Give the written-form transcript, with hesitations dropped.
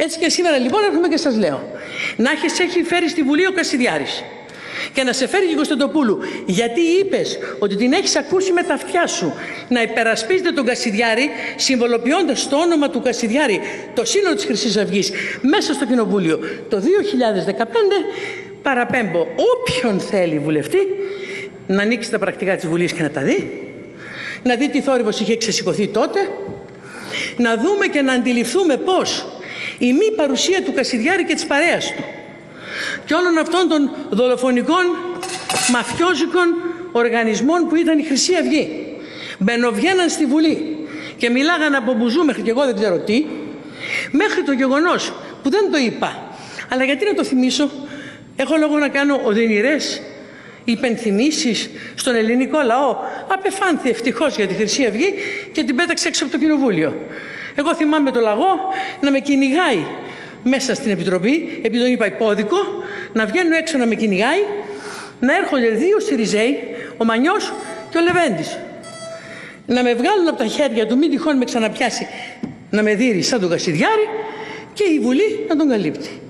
Έτσι και σήμερα λοιπόν έρχομαι και σας λέω, να έχει φέρει στη Βουλή ο Κασιδιάρης και να σε φέρει και η Κωνσταντοπούλου, γιατί είπες ότι την έχεις ακούσει με τα αυτιά σου να υπερασπίζετε τον Κασιδιάρη, συμβολοποιώντας το όνομα του Κασιδιάρη το σύνολο της Χρυσής Αυγής μέσα στο Κοινοβούλιο το 2015, παραπέμπω όποιον θέλει βουλευτή να ανοίξει τα πρακτικά της Βουλής και να τα δει, να δει τι θόρυβος είχε ξεσηκωθεί τότε, να δούμε και να αντιληφθούμε πώς η μη παρουσία του Κασιδιάρη και της παρέας του και όλων αυτών των δολοφονικών, μαφιόζικων οργανισμών που ήταν η Χρυσή Αυγή μπαινοβγαίναν στη Βουλή και μιλάγαν από μπουζού μέχρι και εγώ δεν ξέρω τι, μέχρι το γεγονός που δεν το είπα, αλλά γιατί να το θυμίσω, έχω λόγο να κάνω οδυνηρές υπενθυμίσεις στον ελληνικό λαό. Απεφάνθη ευτυχώς για τη Χρυσή Αυγή και την πέταξε έξω από το Κοινοβούλιο. Εγώ θυμάμαι το λαγό να με κυνηγάει μέσα στην Επιτροπή, επειδή τον είπα υπόδικο, να βγαίνω έξω να με κυνηγάει, να έρχονται δύο Συριζέοι, ο Μανιός και ο Λεβέντης, να με βγάλουν από τα χέρια του, μην τυχόν με ξαναπιάσει να με δείρει σαν τον Κασιδιάρη, και η Βουλή να τον καλύπτει.